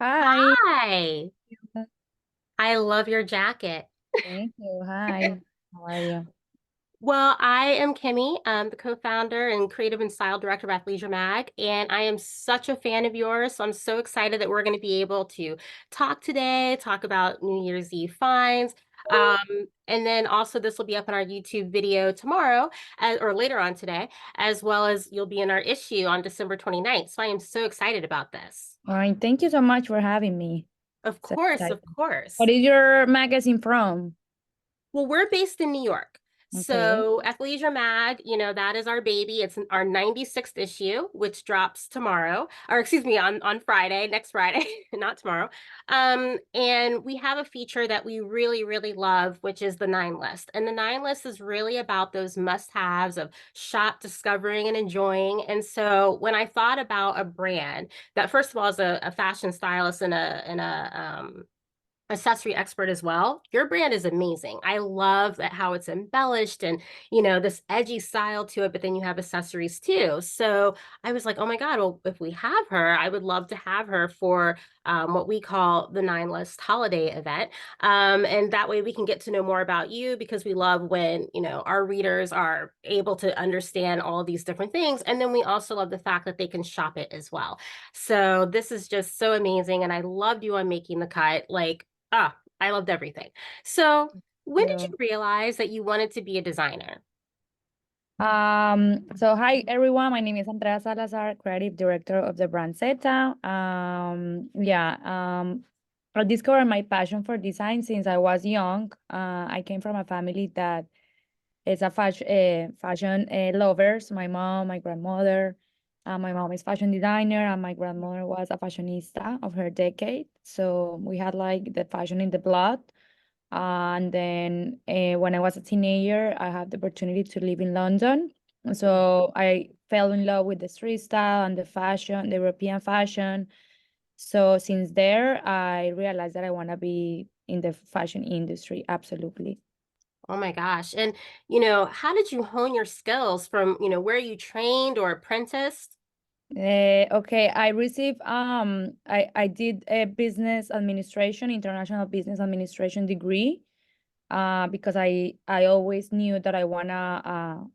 Hi. Hi, I love your jacket. Thank you. Hi. How are you? Well, I am Kimmie. I'm the co-founder and creative and style director of Athleisure Mag, and I am such a fan of yours. So I'm so excited that we're going to be able to talk today, talk about New Year's Eve finds. And then also this will be up on our YouTube video tomorrow or later on today, as well as you'll be in our issue on December 29th. So I am so excited about this. All right. Thank you so much for having me. Of So course, of excited. What course. is your magazine from? Well, we're based in New York. Okay. So Athleisure Mag, that is our baby. It's our 96th issue, which drops tomorrow, or excuse me, on Friday, next Friday, not tomorrow. And we have a feature that we really, really love, which is the 9 list. And the 9 list is really about those must-haves of shop discovering and enjoying. And so when I thought about a brand that, first of all, is a fashion stylist and a accessory expert as well. Your brand is amazing. I love that how it's embellished and this edgy style to it, but then you have accessories too. So I was like, oh my God, well, if we have her, I would love to have her for what we call the 9 list holiday event. And that way we can get to know more about you because we love when, our readers are able to understand all these different things. And then we also love the fact that they can shop it as well. So this is just so amazing. And I loved you on making the cut. I loved everything. So, when did you You. realize that you wanted to be a designer? So hi everyone. My name is Andrea Salazar, creative director of the brand Seta. I discovered my passion for design since I was young. I came from a family that is a fashion lovers. My mom, my grandmother. My mom is fashion designer, and my grandmother was a fashionista of her decade. So we had like the fashion in the blood. And then when I was a teenager, I had the opportunity to live in London. So I fell in love with the street style and the fashion, the European fashion. So since there, I realized that I want to be in the fashion industry. Absolutely. Oh my gosh. And, how did you hone your skills from, where you trained or apprenticed? Okay, I received I did a business administration, international business administration degree because I always knew that I wanna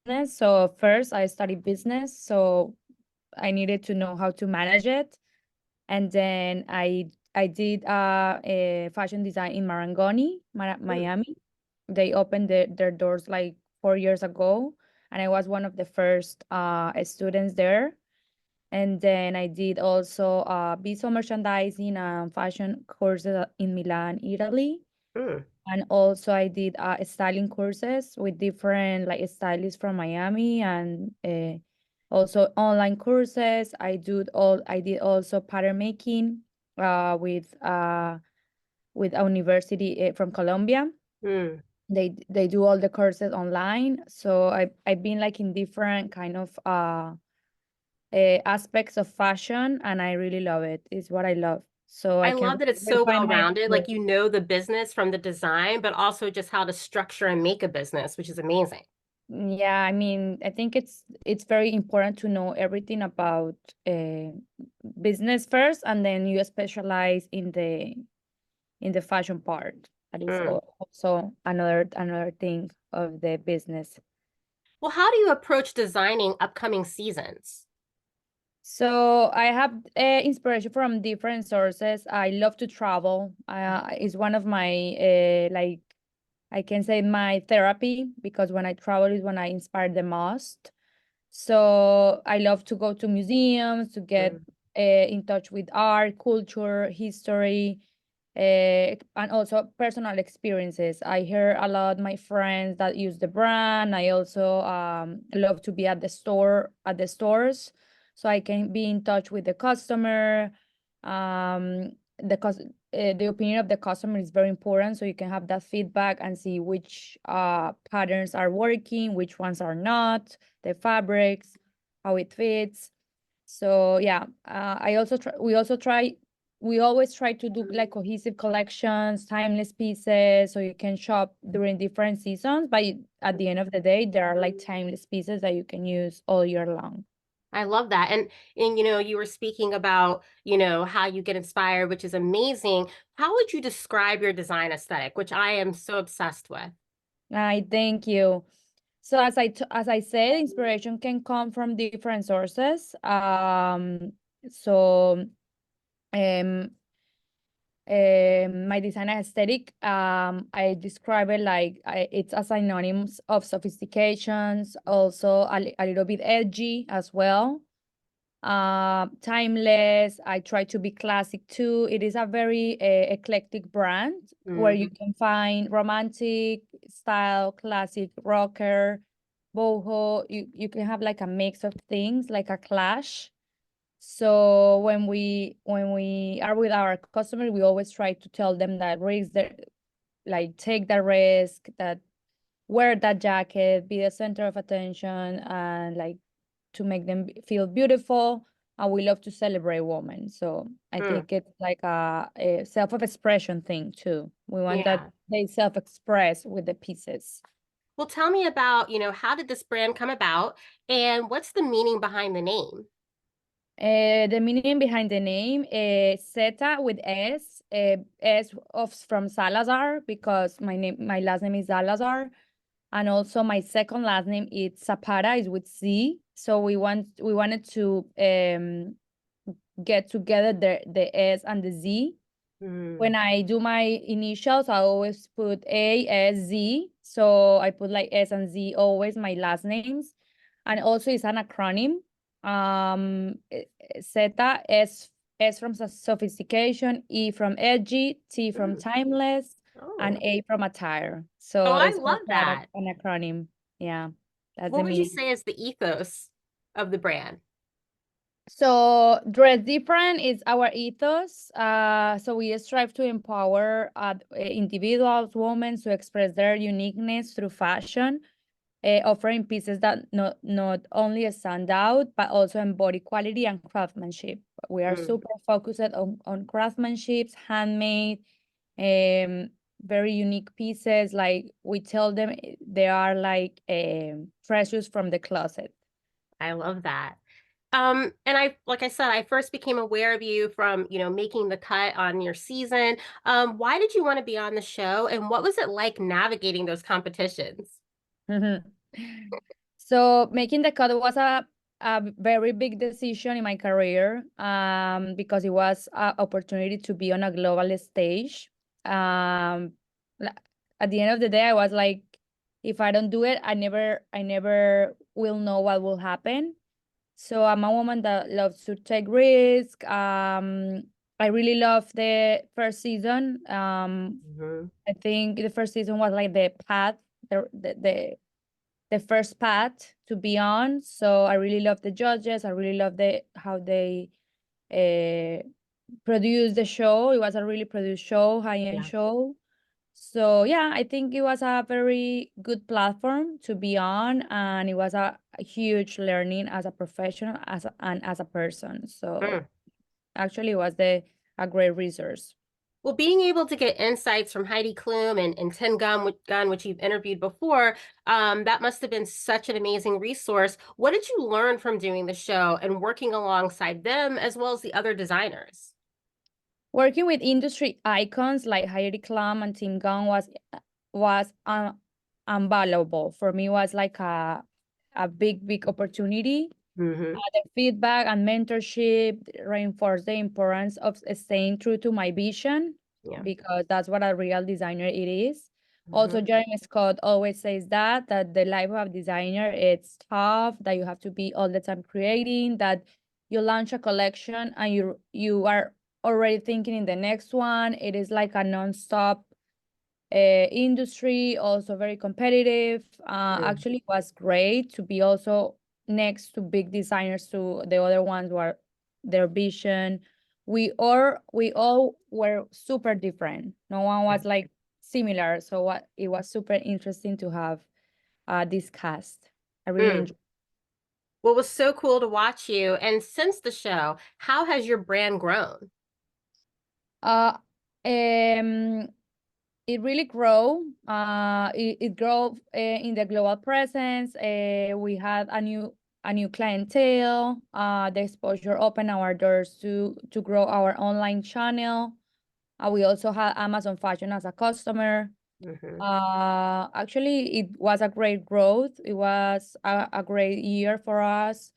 business. So first I studied business, so I needed to know how to manage it. And then I did a fashion design in Marangoni, Mm, Miami. They opened their doors like 4 years ago, and I was one of the first students there. And then I did also visual merchandising and fashion courses in Milan, Italy. mm, And also I did styling courses with different like stylists from Miami and also online courses. I did also pattern making with a university from Colombia. mm. They do all the courses online. So I've been like in different kind of aspects of fashion, and I really love it. It's what I love. So I I can love that it's really so find my well-rounded. Like you know the business from the design, but also just how to structure and make a business, which is amazing. Yeah, I mean, I think it's very important to know everything about uh, business first, and then you specialize in the fashion part. That is Mm. also another thing of the business. Well, how do you approach designing upcoming seasons? So I have inspiration from different sources. I love to travel. It's one of my like I can say my therapy because when I travel is when I inspire the most. So I love to go to museums to get Mm, in touch with art, culture, history, and also personal experiences. I hear a lot my friends that use the brand. I also love to be at the stores, so I can be in touch with the customer. The opinion of the customer is very important, so you can have that feedback and see which patterns are working, which ones are not, the fabrics, how it fits. So yeah, we always try to do like cohesive collections, timeless pieces, so you can shop during different seasons. But at the end of the day, there are like timeless pieces that you can use all year long. I love that. And you were speaking about, how you get inspired, which is amazing. How would you describe your design aesthetic, which I am so obsessed with? I thank you. So as I said, inspiration can come from different sources. So um, my design aesthetic, I describe it like it's a synonym of sophistications, also a little bit edgy as well. Timeless. I try to be classic too. It is a very eclectic brand where you Hmm. can find romantic style, classic rocker, boho. You can have like a mix of things, like a clash. So when we are with our customer, we always try to tell them that like take the risk, that wear that jacket, be the center of attention, and like to make them feel beautiful. And we love to celebrate women. So I Mm, think it's like a self-expression thing too. We want that yeah. they self-express with the pieces. Well, tell me about, how did this brand come about and what's the meaning behind the name? The meaning behind the name is Seta with S. S of from Salazar because my last name is Salazar, and also my second last name is Zapata is with C. So we wanted to get together the S and the Z. Mm, When I do my initials, I always put A, S, Z. So I put like S and Z always my last names. And also it's an acronym. Zeta, S from sophistication, E from edgy, T from mm. timeless, and Oh. A from attire. Oh, So I it's love also that. an acronym. Yeah, that's What the would you meaning. say is the ethos of the brand? So dress different is our ethos. So we strive to empower individuals, women to express their uniqueness through fashion, offering pieces that not only stand out but also embody quality and craftsmanship. We are Mm, super focused on craftsmanship, handmade, um, very unique pieces. Like we tell them they are like treasures from the closet. I love that. And like I said, I first became aware of you from, making the cut on your season. Why did you want to be on the show and what was it like navigating those competitions? Mhm. So making the cut was a very big decision in my career because it was an opportunity to be on a global stage. Um, la- at the end of the day, I was like, if I don't do it, I never will know what will happen. So I'm a woman that loves to take risks. I really love the first season. Hmm. I think the first season was like the path, the first path to be on. So I really love the judges. I really love the how they uh, produced the show. It was a really produced show, high-end Yeah. show. So yeah, I think it was a very good platform to be on, and it was a huge learning as a professional and as a person. So Mm. actually, it was the a great resource. Well, being able to get insights from Heidi Klum and Ten Gun, which you've interviewed before, that must have been such an amazing resource. What did you learn from doing the show and working alongside them as well as the other designers? Working with industry icons like Heidi Klum and Tim Gunn was invaluable for me. Was like a big opportunity. Hmm. The feedback and mentorship reinforce the importance of staying true to my vision Yeah. because that's what a real designer it is. Also, Hmm. Jeremy Scott always says that the life of a designer it's tough, that you have to be all the time creating, that you launch a collection and you are already thinking in the next one. It is like a non-stop industry, also very competitive. Actually, it was great to be also next to big designers, to the other ones who are their vision. We all were super different. No one was like similar. So what it was super interesting to have this cast. I really Mm. enjoyed. Well, it was so cool to watch you. And since the show, how has your brand grown? Uh, um, it really grow. It grow in the global presence. We had a new clientele. The exposure opened our doors to grow our online channel. We also had Amazon Fashion as a customer. Mm-hmm. Actually, it was a great growth. It was a great year for us,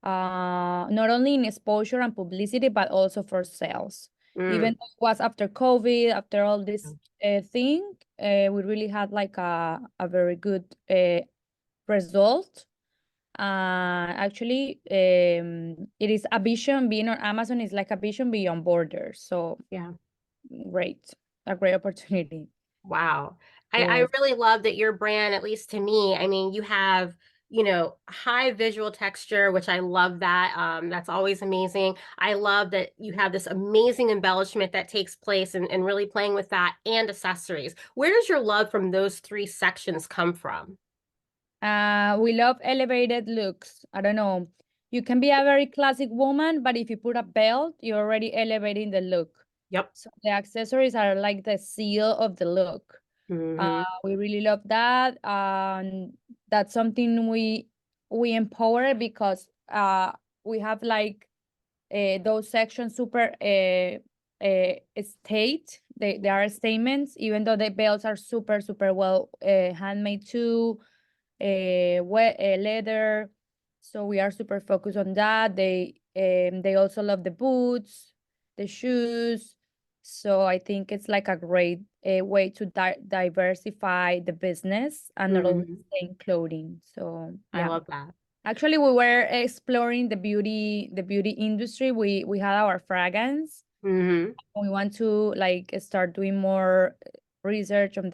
not only in exposure and publicity, but also for sales. Even though it was after COVID, after all this thing, we really had like a very good result. Actually, it is a vision. Being on Amazon is like a vision beyond borders. So Yeah. great, a great opportunity. Wow. I Yes. really love that your brand, at least to me, I mean, you have, high visual texture, which I love that. That's always amazing. I love that you have this amazing embellishment that takes place and really playing with that and accessories. Where does your love from those three sections come from? We love elevated looks. I don't know. You can be a very classic woman, but if you put a belt, you're already elevating the look. Yep. So the accessories are like the seal of the look. Mm-hmm. We really love that. And that's something we empower because we have like those sections super state. They are statements, even though the belts are super well handmade too, leather. So we are super focused on that. They also love the boots, the shoes. So I think it's like a great way to diversify the business and not only Mm-hmm. stay in clothing. So I yeah. love that. Actually, we were exploring the beauty industry. We had our fragrance. Mm-hmm. We want to like start doing more research on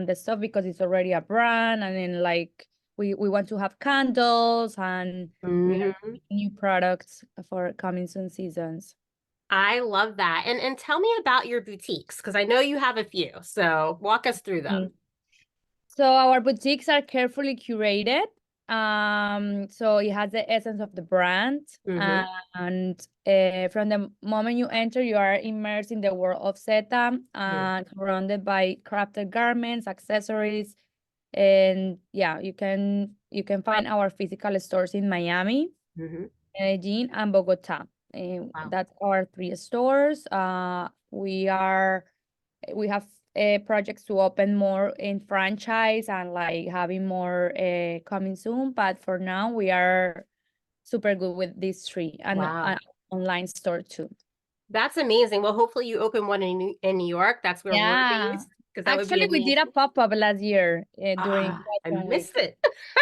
the stuff because it's already a brand, and then like we want to have candles, and we are Mm-hmm. making new products for coming soon seasons. I love that. And tell me about your boutiques, because I know you have a few. So walk us through them. So our boutiques are carefully curated. So it has the essence of the brand, Mm-hmm. and from the moment you enter, you are immersed in the world of Seta, surrounded by crafted garments, accessories, and yeah, you can find our physical stores in Miami, Mm-hmm. Medellin, and Bogota. And Wow. that's our three stores. We have projects to open more in franchise and like having more coming soon. But for now, we are super good with these three, and Wow. online store too. That's amazing. Well, hopefully you open one in New York. That's where we're Yeah. based, because that would be Actually, we did a amazing. pop-up last year during Ah, I Fashion Week. missed it.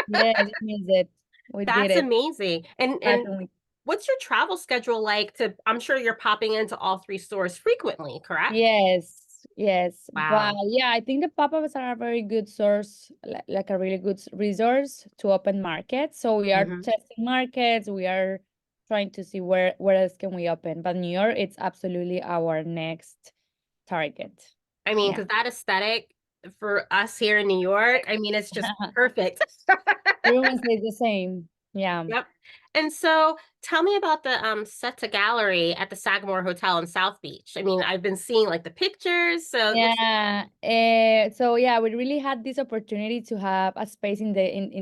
Yes, you missed it. We did That's it. amazing. And Fashion Week. what's your travel schedule like I'm sure you're popping into all three stores frequently, correct? Yes, yes. But Wow. yeah, I think the pop-ups are a very good source, like a really good resource to open markets. So we are Hmm. testing markets. We are trying to see where else can we open. But New York, it's absolutely our next target. I mean, Yeah. because that aesthetic for us here in New York, I mean, it's just perfect. Everyone says the same. Yeah. Yep. And so tell me about the Seta Gallery at the Sagamore Hotel in South Beach. I mean, I've been seeing like the pictures, so it looks Yeah. So yeah, we really had this opportunity to have a space in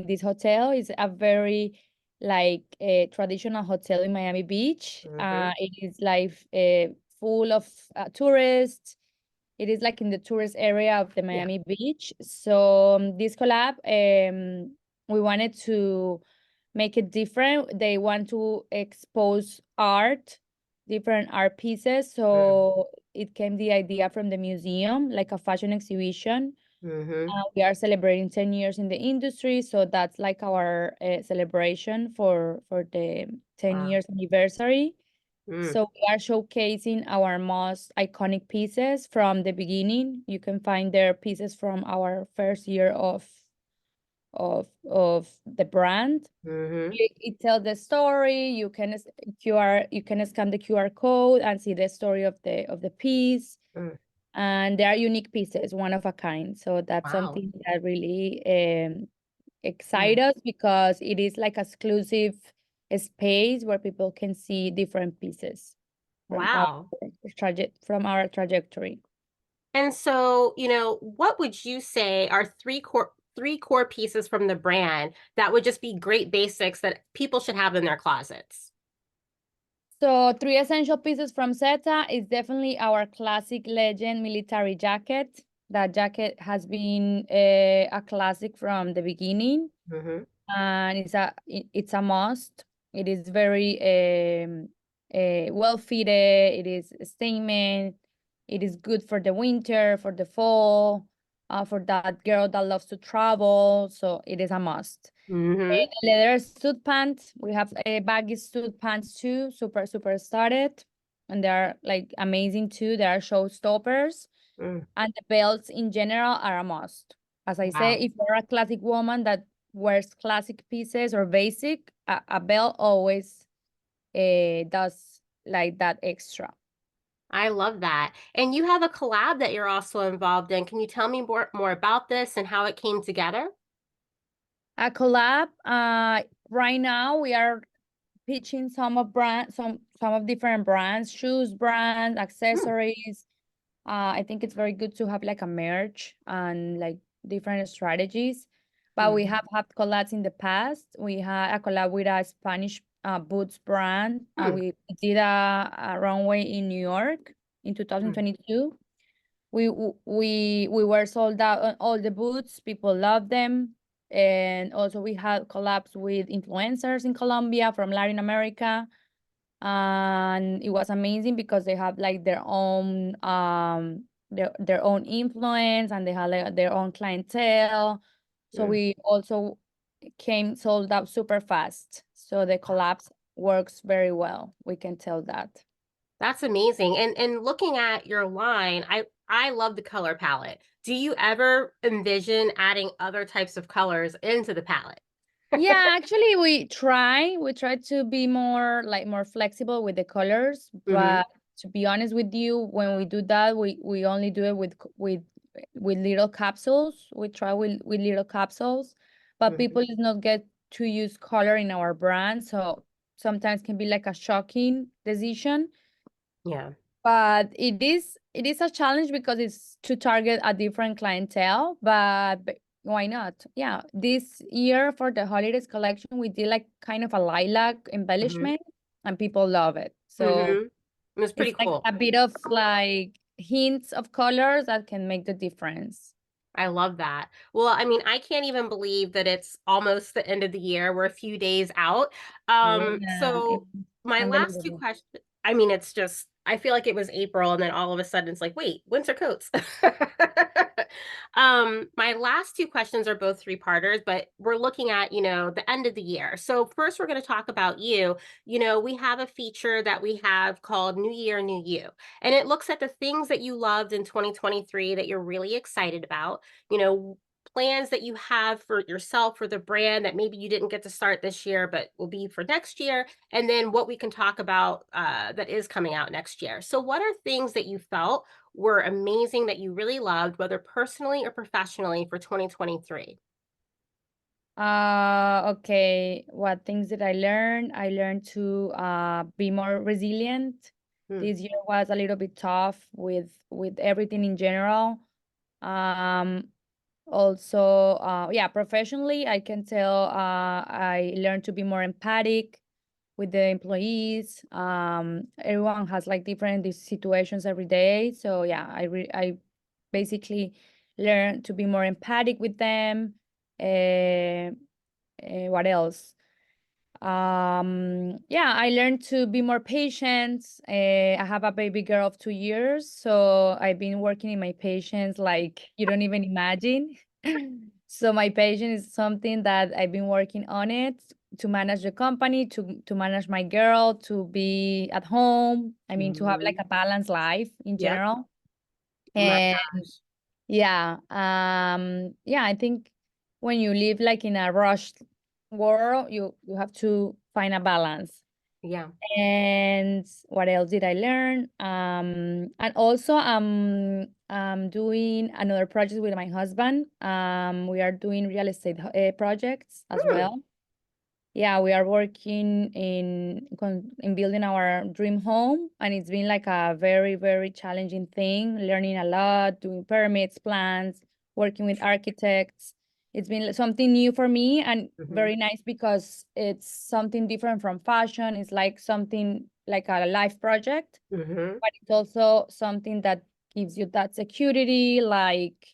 this hotel. It's a very like a traditional hotel in Miami Beach. hmm It is like full of tourists. It is like in the tourist area of the yeah. Miami Beach. So this collab, we wanted to make it different. They want to expose art, different art pieces. So it came the idea from the museum, like a fashion exhibition. Mm-hmm. We are celebrating 10 years in the industry, so that's like our celebration for the 10 Wow. years anniversary. Mm. So we are showcasing our most iconic pieces from the beginning. You can find their pieces from our first year of the brand. Mm-hmm. It tells the story. You can scan the QR code and see the story of the piece. Mm. And they are unique pieces, one of a kind. So that's Wow. something that really Yeah. excite us because it is like exclusive space where people can see different pieces from our Wow. trajectory. And so, what would you say are three core 3 core pieces from the brand that would just be great basics that people should have in their closets? So 3 essential pieces from Seta is definitely our classic legend military jacket. That jacket has been a classic from the beginning, Mhm, and it's a must. It is very well fitted. It is a statement. It is good for the winter, for the fall, for that girl that loves to travel. So it is a must. mhm, Leather suit pants. We have a baggy suit pants too, super started, and they're like amazing too. They are showstoppers, mm, and the belts in general are a must. As I say, wow. if you're a classic woman that wears classic pieces or basic, a belt always does like that extra. I love that. And you have a collab that you're also involved in. Can you tell me more about this and how it came together? A collab. Right now we are pitching some of different brands, shoes brands, Hmm, accessories. I think it's very good to have like a merch and like different strategies. But we mhm, have had collabs in the past. We had a collab with a Spanish boots brand, and hmm. we did a runway in New York in Mm. 2022. We were sold out on all the boots. People love them. And also we had collabs with influencers in Colombia from Latin America. And it was amazing because they have like their own influence, and they have like their own clientele. So Mm. we also came sold out super fast. So the collapse works very well. We can tell that. That's amazing. And looking at your line, I love the color palette. Do you ever envision adding other types of colors into the palette? Yeah, actually we try to be more flexible with the colors, Mhm, but to be honest with you, when we do that, we only do it with little capsules. We try with little capsules, but mhm. people is not get to use color in our brand, so sometimes can be like a shocking decision. Yeah. But it is a challenge because it's to target a different clientele, but why not? Yeah, this year for the holidays collection, we did like kind of a lilac Mhm, embellishment, and people love it. So mhm. It was it's pretty like cool. a bit of like hints of colors that can make the difference. I love that. Well, I mean, I can't even believe that it's almost the end of the year. We're a few days out. Yeah, So it's my last two unbelievable. questions, I mean, it's just, I feel like it was April and then all of a sudden it's like, wait, winter coats. My last two questions are both three-parters, but we're looking at, the end of the year. So first we're going to talk about you. We have a feature that we have called New Year, New You. And it looks at the things that you loved in 2023 that you're really excited about, you know, plans that you have for yourself, for the brand that maybe you didn't get to start this year, but will be for next year. And then what we can talk about that is coming out next year. So, what are things that you felt were amazing that you really loved, whether personally or professionally, for 2023? Okay. What things did I learn? I learned to be more resilient. Hmm. This year was a little bit tough with everything in general. Um, Also, yeah, professionally, I can tell I learned to be more empathic with the employees. Everyone has like different situations every day. So yeah, I basically learned to be more empathic with them. Uh, what else? Yeah, I learned to be more patient. I have a baby girl of 2 years, so I've been working in my patience like you don't even imagine. So my patience is something that I've been working on it to manage the company, to manage my girl, to be at home. I mean, to have like Mhm. a balanced life in Yep. general. My And gosh. yeah, I think when you live like in a rushed world, you have to find a balance. Yeah. And what else did I learn? And also I'm doing another project with my husband. We are doing real estate projects as Hmm. well. Yeah, we are working in building our dream home, and it's been like a very challenging thing, learning a lot, doing permits, plans, working with architects. it's been something new for me and Mhm. very nice because it's something different from fashion. It's like something like a life project, Mhm. but it's also something that gives you that security, like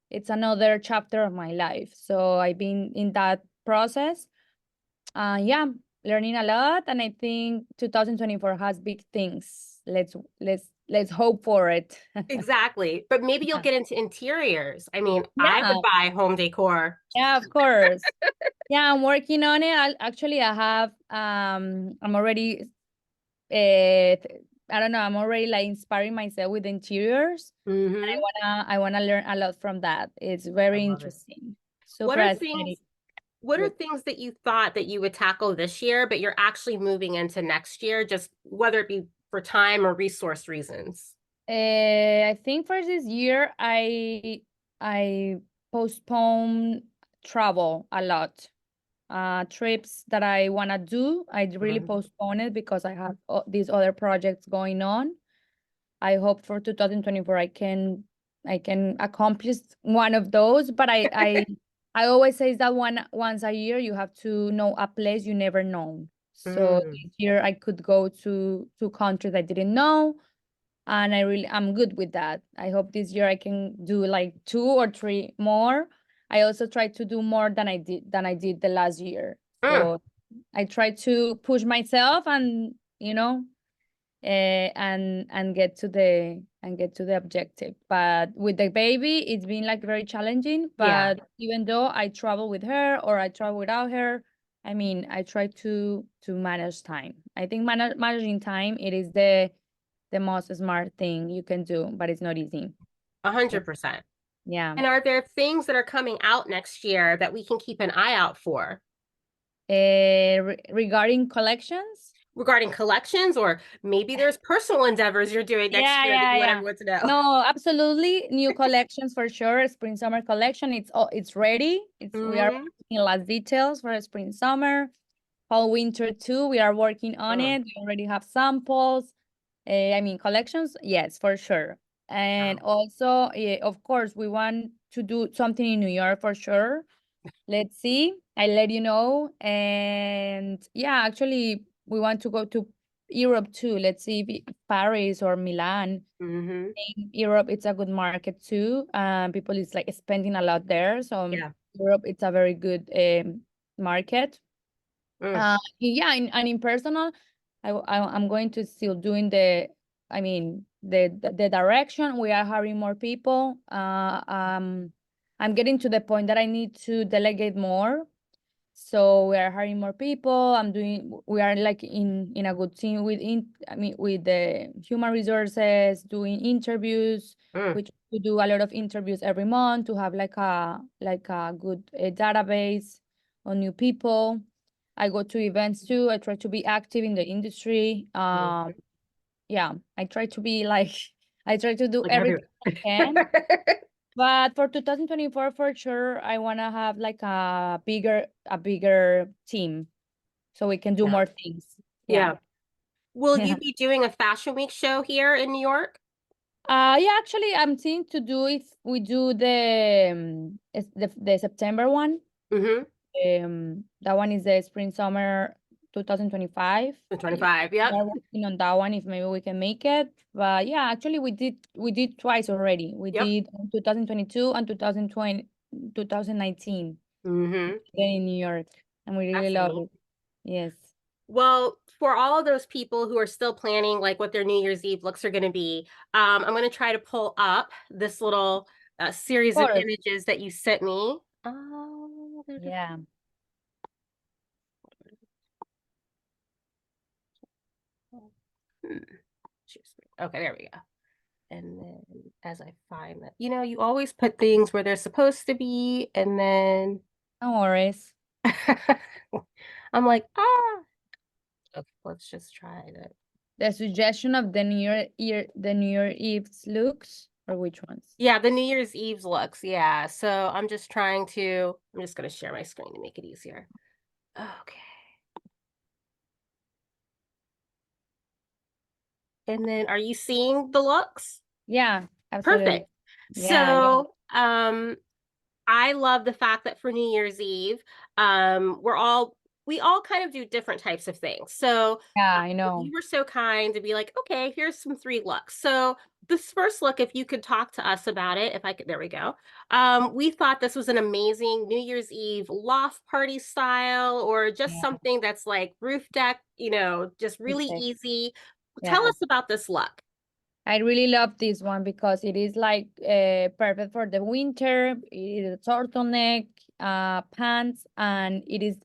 it's another chapter of my life. So I've been in that process. Yeah, learning a lot, and I think 2024 has big things. Let's hope for it. Exactly. But maybe you'll Yeah. get into interiors. I mean, I Yeah, would buy home decor. yeah, of course. Yeah, I'm working on it. Actually, I have I'm already I don't know, I'm already like inspiring myself with interiors. And Hmm. I wanna learn a lot from that. It's I very love it. interesting. What Super are aesthetic. things, what are Good. things that you thought that you would tackle this year, but you're actually moving into next year, just whether it be for time or resource reasons? I think for this year, I postpone travel a lot. Trips that I wanna do, I really Mhm. postpone it because I have these other projects going on. I hope for 2024 I can accomplish one of those. But I always say that once a year you have to know a place you never know. So Mm. this year I could go to countries I didn't know, and I'm good with that. I hope this year I can do like 2 or 3 more. I also try to do more than I did the last year. Mm. So I try to push myself and and get to the objective. But with the baby, it's been like very challenging. Yeah, But even though I travel with her or I travel without her, I mean, I try to manage time. I think managing time, it is the most smart thing you can do, but it's not easy. So, 100%. yeah. And are there things that are coming out next year that we can keep an eye out for Regarding collections. regarding collections, or maybe there's personal endeavors you're doing next Yeah, year that yeah, you want yeah. everyone to know? No, absolutely. New collections for sure. Spring summer collection. It's ready. We are Hmm. working last details for spring summer. Fall winter too. We are working on Mm. it. We already have samples. I mean collections, yes, for sure. And Wow. also, of course, we want to do something in New York for sure. Let's see. I'll let you know. And yeah, actually, we want to go to Europe too. Let's see if Paris or Milan. Hmm. In Europe, it's a good market too. People is like spending a lot there. So Yeah. Europe, it's a very good market. Mm. Yeah, and in personal, I'm going to still doing I mean, the direction. We are hiring more people. I'm getting to the point that I need to delegate more. So we are hiring more people. We are like in a good team I mean, with the human resources, doing interviews. Mm. We try to do a lot of interviews every month to have like a good database on new people. I go to events too. I try to be active in the industry. Mhm. Yeah, I try to be like I try to do Like everything everywhere. I can. But for 2024, for sure, I want to have like a bigger team so we can do Yeah. more things. Yeah. Yeah. Will you Yeah. be doing a Fashion Week show here in New York? Yeah, actually, I'm thinking to do if we do the September one. Mm-hmm. That one is the spring summer 2025. The Yeah, 25. we Yep. are working on that one if maybe we can make it. But yeah, actually we did twice already. We Yep. did in 2022 and 2019 Mm-hmm. in New York, and we really That's love neat. it. Yes. Well, for all of those people who are still planning like what their New Year's Eve looks are going to be, I'm going to try to pull up this little Of series of course. images that you sent me. Oh, Yeah. okay, there we go. And then as I find that, you always put things where they're supposed to be, and then No worries. I'm like, ah, okay, let's just try that. The suggestion of the New Year Eve's looks, or which ones? Yeah, the New Year's Eve's looks. Yeah. So I'm just I'm just going to share my screen to make it easier. Okay. And then are you seeing the looks? Yeah, absolutely. Perfect. Yeah, yeah. So, I love the fact that for New Year's Eve, we all kind of do different types of things. So Yeah, I you know. were so kind to be like, okay, here's some 3 looks. So this first look, if you could talk to us about it, if I could, there we go. We thought this was an amazing New Year's Eve loft party style, or just Yeah. something that's like roof deck, just really Okay. easy. Tell Yeah. us about this look. I really love this one because it is like perfect for the winter. It is a turtleneck, pants, and it is.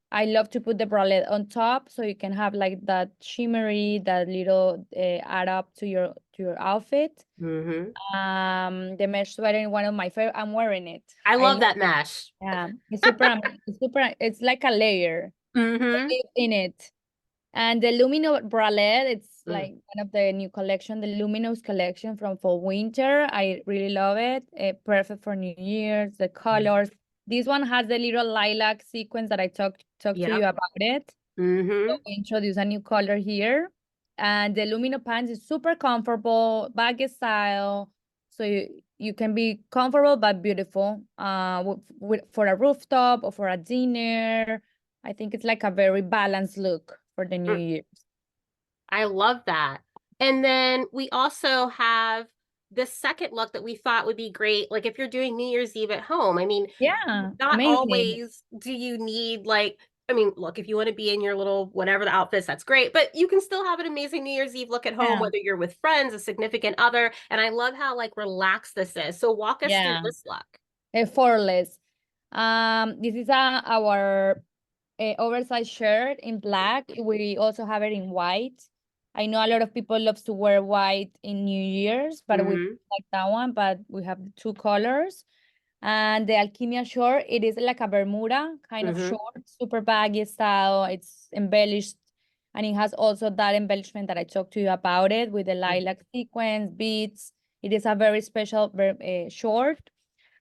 I love to put the bralette on top so you can have like that shimmery, that little add up to your outfit. Mm-hmm. The mesh sweater is one of my favorite. I'm wearing it. I I love love. that mesh. Yeah, it's super. It's super. It's like a layer Mm-hmm. in it. And the Lumino bralette, it's Mm. like one of the new collection, the Luminous collection from fall winter. I really love it. Perfect for New Year's, the colors. This one has the little lilac sequence that I talked to you Yep. about it. So Mm-hmm. we introduce a new color here. And the Lumino pants is super comfortable, baggy style. So you can be comfortable but beautiful for a rooftop or for a dinner. I think it's like a very balanced look for the New Year. I love that. And then we also have this second look that we thought would be great. Like if you're doing New Year's Eve at home, I mean, Yeah, not amazing. always do you need like, I mean, look, if you want to be in your little whatever the outfits, that's great. But you can still have an amazing New Year's Eve look at home, Yeah, whether you're with friends, a significant other. And I love how like relaxed this is. So walk us through yeah. this look. Effortless. This is our oversized shirt in black. We also have it in white. I know a lot of people loves to wear white in New Year's, but we Mm-hmm. don't like that one. But we have the two colors. And the Alchemia short, it is like a Bermuda kind of Mm-hmm. short, super baggy style. It's embellished, and it has also that embellishment that I talked to you about it with the lilac sequence, beads. It is a very special short,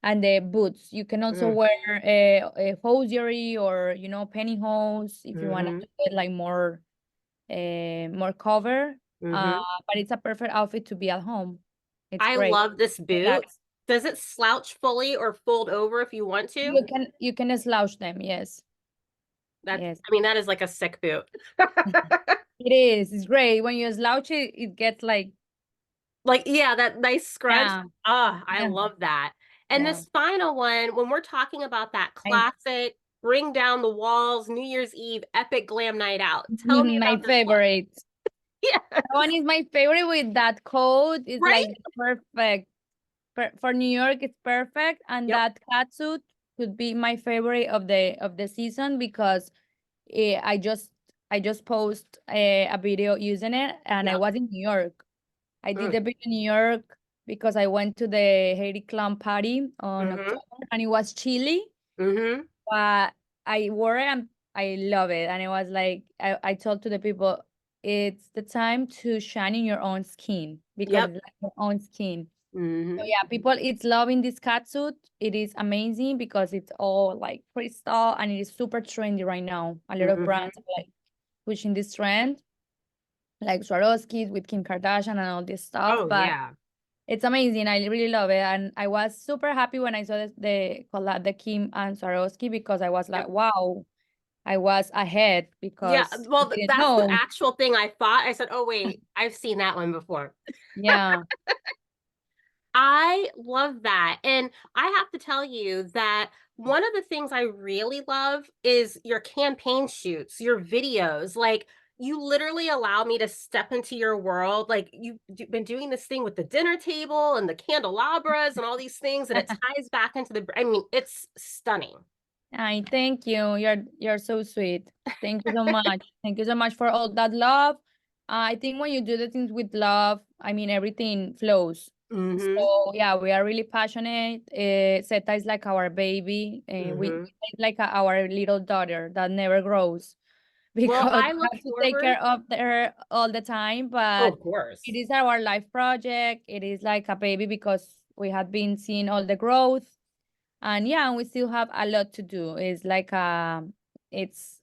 and the boots. You can also Mm-hmm. wear a hosiery or pantyhose if you want Mm-hmm. to get like more cover. Mm-hmm. But it's a perfect outfit to be at home. It's I great. love this boot. Relax. Does it slouch fully or fold over if you want to? You can slouch them. Yes. That's, Yes. I mean, that is like a sick boot. It is. It's great. When you slouch it, it gets like, Like, yeah, that nice scrunch. yeah, Ah, I yeah, love that. And yeah. this final one, when we're talking about that I classic, bring down the walls, New Year's Eve, epic glam night out. Tell me my about this look. favorite. Yeah, That one is my favorite with that coat. It's right? like perfect. For New York, it's perfect. And Yep. that catsuit could be my favorite of the season because eh, I just I just post a video using it, and I Yep. was in New York. I did Mm, the video in New York because I went to the Haiti Clown party on mm-hmm. October, and it was chilly. Mm-hmm. But I wore it and I love it. And it was like I told to the people, it's the time to shine in your own skin because Yep. it's like your own skin. So Mm-hmm. yeah, people it's loving this catsuit. It is amazing because it's all like crystal and it is super trendy right now. A lot of Mm-hmm. brands are like pushing this trend, like Swarovski's with Kim Kardashian and all this stuff. Oh, But yeah. it's amazing. I really love it. And I was super happy when I saw the collab, the Kim and Swarovski, because I was Yep. like, wow, I was ahead Yeah. because I Well, didn't that's the know. actual thing I thought. I said, oh, wait, I've seen that one before. Yeah. I love that. And I have to tell you that one of the things I really love is your campaign shoots, your videos. Like, you literally allow me to step into your world. Like, you've been doing this thing with the dinner table and the candelabras and all these things, and it ties back into I mean, it's stunning. I thank you. You're so sweet. Thank you so much. Thank you so much for all that love. I think when you do the things with love, I mean everything flows. Mm-hmm. So yeah, we are really passionate. Seta is like our baby, and we Mm-hmm. it's like our little daughter that never grows Well, because I we look have to take forward. care of her all the time. Oh, But of it course. is our life project. It is like a baby because we have been seeing all the growth, and yeah, we still have a lot to do. It's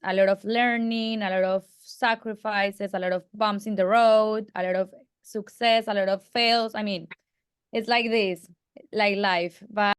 a lot of learning, a lot of sacrifices, a lot of bumps in the road, a lot of success, a lot of fails. I mean, it's like this, like life. But